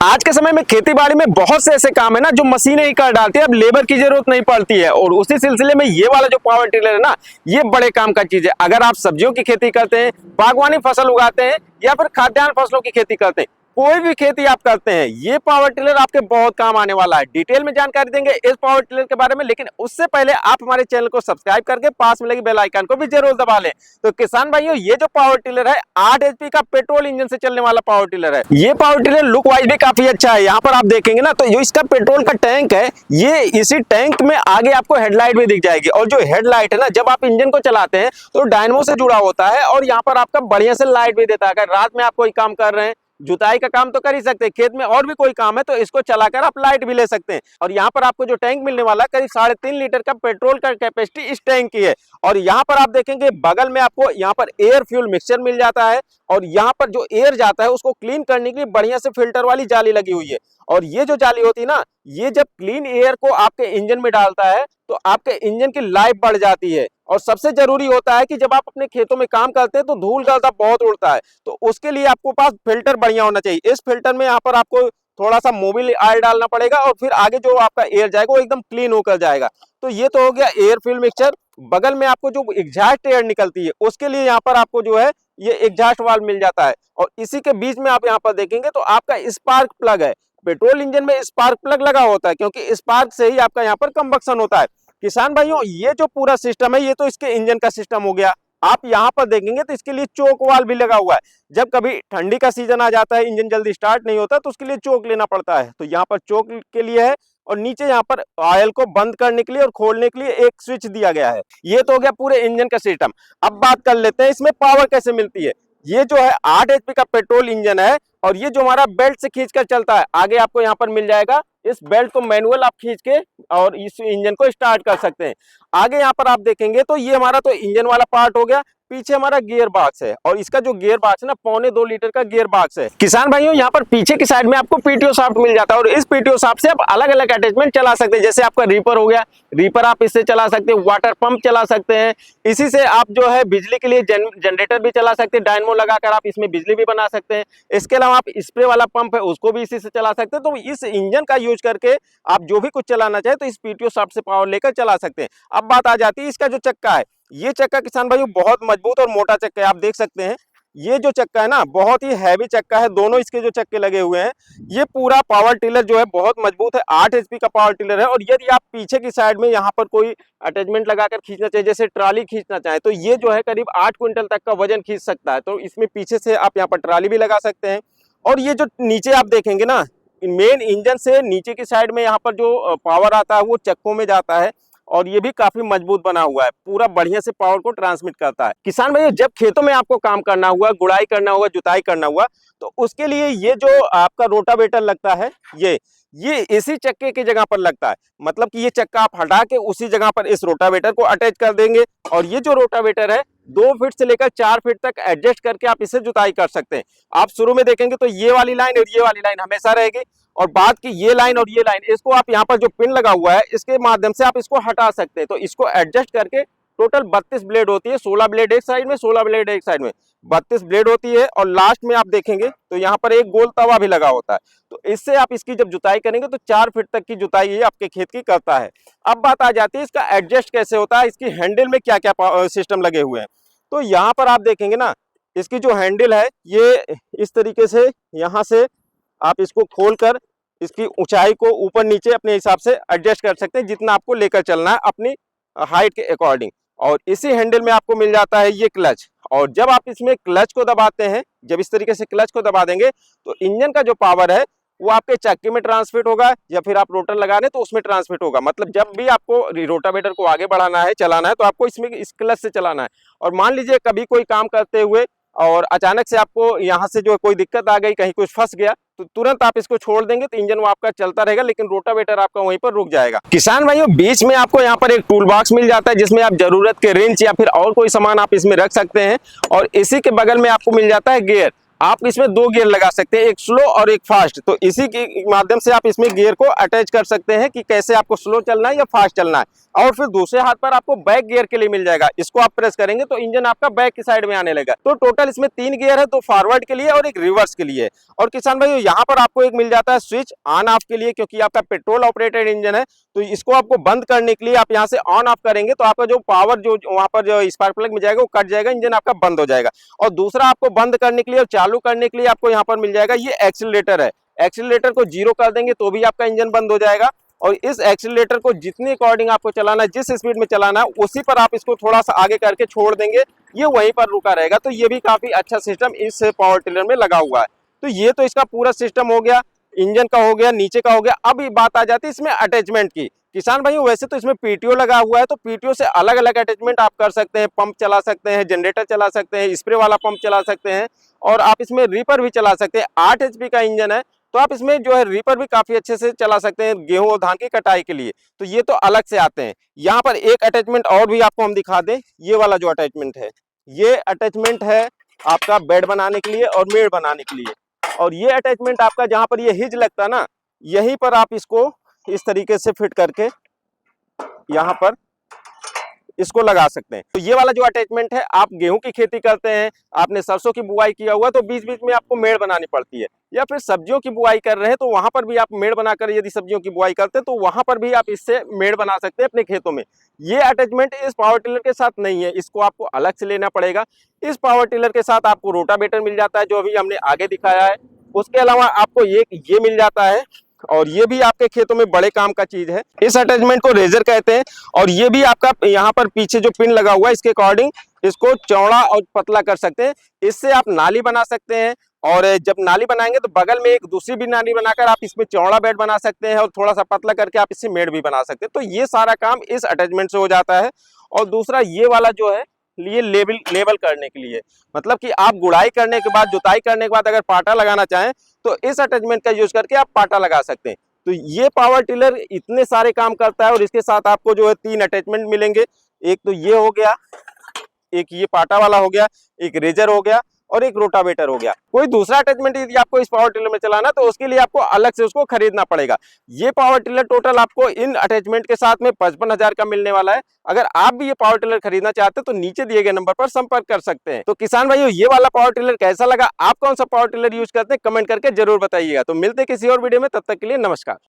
आज के समय में खेती बाड़ी में बहुत से ऐसे काम है ना जो मशीनें ही कर डालती है, अब लेबर की जरूरत नहीं पड़ती है। और उसी सिलसिले में ये वाला जो पावर टिलर है ना, ये बड़े काम का चीज है। अगर आप सब्जियों की खेती करते हैं, बागवानी फसल उगाते हैं या फिर खाद्यान्न फसलों की खेती करते हैं, कोई भी खेती आप करते हैं, ये पावर टिलर आपके बहुत काम आने वाला है। डिटेल में जानकारी देंगे इस पावर टिलर के बारे में, लेकिन उससे पहले आप हमारे चैनल को सब्सक्राइब करके पास में लगी बेल आइकन को भी जरूर दबा लें। तो किसान भाइयों, ये जो पावर टिलर है 8 HP का पेट्रोल इंजन से चलने वाला पावर टिलर है। ये पावर टिलर लुक वाइज भी काफी अच्छा है। यहाँ पर आप देखेंगे ना, तो जो इसका पेट्रोल का टैंक है, ये इसी टैंक में आगे आपको हेडलाइट भी दिख जाएगी। और जो हेडलाइट है ना, जब आप इंजन को चलाते हैं तो डायनमो से जुड़ा होता है और यहाँ पर आपका बढ़िया से लाइट भी देता है। अगर रात में आप कोई काम कर रहे हैं, जुताई का काम तो कर ही सकते हैं, खेत में और भी कोई काम है तो इसको चलाकर आप लाइट भी ले सकते हैं। और यहाँ पर आपको जो टैंक मिलने वाला है, करीब 3.5 लीटर का पेट्रोल का कैपेसिटी इस टैंक की है। और यहाँ पर आप देखेंगे बगल में आपको यहाँ पर एयर फ्यूल मिक्सचर मिल जाता है। और यहाँ पर जो एयर जाता है उसको क्लीन करने के लिए बढ़िया से फिल्टर वाली जाली लगी हुई है। और ये जो जाली होती है ना, ये जब क्लीन एयर को आपके इंजन में डालता है तो आपके इंजन की लाइफ बढ़ जाती है। और सबसे जरूरी होता है कि जब आप अपने खेतों में काम करते हैं तो धूल गर्दा बहुत उड़ता है, तो उसके लिए आपको पास फिल्टर बढ़िया होना चाहिए। इस फिल्टर में यहाँ पर आपको थोड़ा सा मोबिल ऑयल डालना पड़ेगा और फिर आगे जो आपका एयर जाएगा वो एकदम क्लीन होकर जाएगा। तो ये तो हो गया एयर फ्यूल मिक्सचर। बगल में आपको जो एग्जॉस्ट एयर निकलती है उसके लिए यहाँ पर आपको जो है ये एग्जॉस्ट वाल्व मिल जाता है। और इसी के बीच में आप यहाँ पर देखेंगे तो आपका स्पार्क प्लग है। पेट्रोल इंजन में स्पार्क प्लग लगा होता है क्योंकि स्पार्क से ही आपका यहाँ पर कंबक्शन होता है। किसान भाइयों, ये जो पूरा सिस्टम है ये तो इसके इंजन का सिस्टम हो गया। आप यहाँ पर देखेंगे तो इसके लिए चोक वाल भी लगा हुआ है। जब कभी ठंडी का सीजन आ जाता है, इंजन जल्दी स्टार्ट नहीं होता, तो उसके लिए चोक लेना पड़ता है। तो यहाँ पर चोक के लिए है और नीचे यहाँ पर ऑयल को बंद करने के लिए और खोलने के लिए एक स्विच दिया गया है। ये तो हो गया पूरे इंजन का सिस्टम। अब बात कर लेते हैं इसमें पावर कैसे मिलती है। ये जो है 8 HP का पेट्रोल इंजन है और ये जो हमारा बेल्ट से खींचकर चलता है, आगे आपको यहाँ पर मिल जाएगा। इस बेल्ट को मैनुअल आप खींच के और इस इंजन को स्टार्ट कर सकते हैं। आगे यहाँ पर आप देखेंगे तो ये हमारा तो इंजन वाला पार्ट हो गया। पीछे हमारा गियर बॉक्स है और इसका जो गियर बॉक्स है ना, 1.25 लीटर का गियर बॉक्स है। किसान भाइयों, यहाँ पर पीछे की साइड में आपको पीटीओ शाफ्ट मिल जाता है और इस पीटीओ शाफ्ट से आप अलग अलग अटैचमेंट चला सकते हैं। जैसे आपका रीपर हो गया, रीपर आप इससे चला सकते हैं, वाटर पंप चला सकते हैं। इसी से आप जो है बिजली के लिए जनरेटर भी चला सकते हैं, डायनमो लगाकर आप इसमें बिजली भी बना सकते हैं। इसके अलावा आप स्प्रे वाला पंप है उसको भी इसी से चला सकते हैं। तो इस इंजन का यूज करके आप जो भी कुछ चलाना चाहे तो इस पीटीओ शाफ्ट से पावर लेकर चला सकते हैं। अब बात आ जाती है इसका जो चक्का है। ये चक्का किसान भाइयों बहुत मजबूत और मोटा चक्का है। आप देख सकते हैं ये जो चक्का है ना, बहुत ही हैवी चक्का है। दोनों इसके जो चक्के लगे हुए हैं, ये पूरा पावर टिलर जो है बहुत मजबूत है। 8 HP का पावर टिलर है। और यदि आप पीछे की साइड में यहाँ पर कोई अटैचमेंट लगाकर खींचना चाहिए, जैसे ट्राली खींचना चाहे, तो ये जो है करीब 8 क्विंटल तक का वजन खींच सकता है। तो इसमें पीछे से आप यहाँ पर ट्राली भी लगा सकते हैं। और ये जो नीचे आप देखेंगे ना, मेन इंजन से नीचे की साइड में यहाँ पर जो पावर आता है वो चक्कों में जाता है और ये भी काफी मजबूत बना हुआ है, पूरा बढ़िया से पावर को ट्रांसमिट करता है। किसान भाइयों, जब खेतों में आपको काम करना हुआ, गुड़ाई करना हुआ, जुताई करना हुआ, तो उसके लिए ये जो आपका रोटावेटर लगता है, ये इसी चक्के की जगह पर लगता है। मतलब कि ये चक्का आप हटा के उसी जगह पर इस रोटावेटर को अटैच कर देंगे। और ये जो रोटावेटर है 2 फीट से लेकर 4 फीट तक एडजस्ट करके आप इसे जुताई कर सकते हैं। आप शुरू में देखेंगे तो ये वाली लाइन और ये वाली लाइन हमेशा रहेगी, और बाद की ये लाइन और ये लाइन, इसको आप यहाँ पर जो पिन लगा हुआ है इसके माध्यम से आप इसको हटा सकते हैं। तो इसको एडजस्ट करके टोटल 32 ब्लेड होती है, 16 ब्लेड एक साइड में, 16 ब्लेड एक साइड में, 32 ब्लेड होती है। और लास्ट में आप देखेंगे तो यहाँ पर एक गोल तवा भी लगा होता है। तो इससे आप इसकी जब जुताई करेंगे तो 4 फीट तक की जुताई ये आपके खेत की करता है। अब बात आ जाती है इसका एडजस्ट कैसे होता है, इसकी हैंडल में क्या क्या सिस्टम लगे हुए हैं। तो यहाँ पर आप देखेंगे ना, इसकी जो हैंडल है ये इस तरीके से, यहाँ से आप इसको खोलकर इसकी ऊंचाई को ऊपर नीचे अपने हिसाब से एडजस्ट कर सकते हैं, जितना आपको लेकर चलना है अपनी हाइट के अकॉर्डिंग। और इसी हैंडल में आपको मिल जाता है ये क्लच। और जब आप इसमें क्लच को दबाते हैं, जब इस तरीके से क्लच को दबा देंगे तो इंजन का जो पावर है वो आपके चक्के में ट्रांसमिट होगा, या फिर आप रोटर लगा रहे तो उसमें ट्रांसमिट होगा। मतलब जब भी आपको रोटावेटर को आगे बढ़ाना है, चलाना है, तो आपको इसमें इस क्लच से चलाना है। और मान लीजिए कभी कोई काम करते हुए और अचानक से आपको यहाँ से जो कोई दिक्कत आ गई, कहीं कुछ फंस गया, तो तुरंत आप इसको छोड़ देंगे तो इंजन वो आपका चलता रहेगा, लेकिन रोटावेटर आपका वहीं पर रुक जाएगा। किसान भाइयों, बीच में आपको यहाँ पर एक टूल बॉक्स मिल जाता है जिसमें आप जरूरत के रिंच या फिर और कोई सामान आप इसमें रख सकते हैं। और इसी के बगल में आपको मिल जाता है गियर। आप इसमें 2 गियर लगा सकते हैं, एक स्लो और एक फास्ट। तो इसी के माध्यम से आप इसमें गियर को अटैच कर सकते हैं कि कैसे आपको स्लो चलना है या फास्ट चलना है। और फिर दूसरे हाथ पर आपको बैक गियर के लिए मिल जाएगा, इसको आप प्रेस करेंगे तो इंजन आपका बैक की साइड में आने लगेगा। तो टोटल इसमें 3 गियर है, 2 फॉरवर्ड के लिए और एक रिवर्स के लिए। और किसान भाइयों यहाँ पर आपको एक मिल जाता है स्विच ऑन ऑफ के लिए, क्योंकि आपका पेट्रोल ऑपरेटेड इंजन है तो इसको आपको बंद करने के लिए आप यहाँ से ऑन ऑफ करेंगे तो आपका जो पावर जो वहां पर जो स्पार्क प्लग में जाएगा वो कट जाएगा, इंजन आपका बंद हो जाएगा। और दूसरा आपको बंद करने के लिए और चालू करने के लिए आपको यहाँ पर मिल जाएगा ये एक्सीलरेटर है। एक्सीलरेटर को 0 कर देंगे तो भी आपका इंजन बंद हो जाएगा। और इस एक्सीलरेटर को जितने अकॉर्डिंग आपको चलाना है, जिस स्पीड में चलाना है उसी पर आप इसको थोड़ा सा आगे करके छोड़ देंगे, ये वहीं पर रुका रहेगा। तो ये भी काफी अच्छा सिस्टम इस पावर टिलर में लगा हुआ है। तो ये तो इसका पूरा सिस्टम हो गया, इंजन का हो गया, नीचे का हो गया। अब ये बात आ जाती है इसमें अटैचमेंट की। किसान भाइयों वैसे तो इसमें पीटीओ लगा हुआ है, तो पीटीओ से अलग अलग अटैचमेंट आप कर सकते हैं। पंप चला सकते हैं, जनरेटर चला सकते हैं, स्प्रे वाला पंप चला सकते हैं और आप इसमें रीपर भी चला सकते हैं। 8 HP का इंजन है तो आप इसमें जो है रीपर भी काफी अच्छे से चला सकते हैं गेहूं और धान की कटाई के लिए। तो ये तो अलग से आते हैं। यहाँ पर एक अटैचमेंट और भी आपको हम दिखा दें, ये वाला जो अटैचमेंट है, ये अटैचमेंट है आपका बेड बनाने के लिए और मेड़ बनाने के लिए। और ये अटैचमेंट आपका जहां पर ये हिज लगता है ना, यहीं पर आप इसको इस तरीके से फिट करके यहाँ पर इसको लगा सकते हैं। तो ये वाला जो अटैचमेंट है, आप गेहूं की खेती करते हैं, आपने सरसों की बुआई किया हुआ तो बीच बीच में आपको मेड़ बनानी पड़ती है, या फिर सब्जियों की बुआई कर रहे हैं तो वहां पर भी आप मेड़ बनाकर यदि सब्जियों की बुआई करते हैं तो वहां पर भी आप इससे मेड़ बना सकते हैं अपने खेतों में। ये अटैचमेंट इस पावर टिलर के साथ नहीं है, इसको आपको अलग से लेना पड़ेगा। इस पावर टिलर के साथ आपको रोटावेटर मिल जाता है जो अभी हमने आगे दिखाया है। उसके अलावा आपको ये मिल जाता है और ये भी आपके खेतों में बड़े काम का चीज है। इस अटैचमेंट को रेजर कहते हैं। और ये भी आपका यहाँ पर पीछे जो पिन लगा हुआ है इसके अकॉर्डिंग इसको चौड़ा और पतला कर सकते हैं। इससे आप नाली बना सकते हैं और जब नाली बनाएंगे तो बगल में एक दूसरी भी नाली बनाकर आप इसमें चौड़ा बेड बना सकते हैं और थोड़ा सा पतला करके आप इससे मेड़ भी बना सकते हैं। तो ये सारा काम इस अटैचमेंट से हो जाता है। और दूसरा ये वाला जो है लिए लेबल करने के लिए, मतलब कि आप गुड़ाई करने के बाद, जुताई करने के बाद अगर पाटा लगाना चाहें तो इस अटैचमेंट का यूज करके आप पाटा लगा सकते हैं। तो ये पावर टिलर इतने सारे काम करता है और इसके साथ आपको जो है 3 अटैचमेंट मिलेंगे। एक तो ये हो गया, एक ये पाटा वाला हो गया, एक रेजर हो गया और एक रोटावेटर हो गया। कोई दूसरा अटैचमेंट यदि आपको इस पावर टिलर में चलाना तो उसके लिए आपको अलग से उसको खरीदना पड़ेगा। ये पावर टिलर टोटल आपको इन अटैचमेंट के साथ में 55,000 का मिलने वाला है। अगर आप भी ये पावर टिलर खरीदना चाहते हैं तो नीचे दिए गए नंबर पर संपर्क कर सकते हैं। तो किसान भाइयों ये वाला पावर टिलर कैसा लगा, आप कौन सा पावर टिलर यूज करते हैं, कमेंट करके जरूर बताइएगा। तो मिलते हैं किसी और वीडियो में, तब तक के लिए नमस्कार।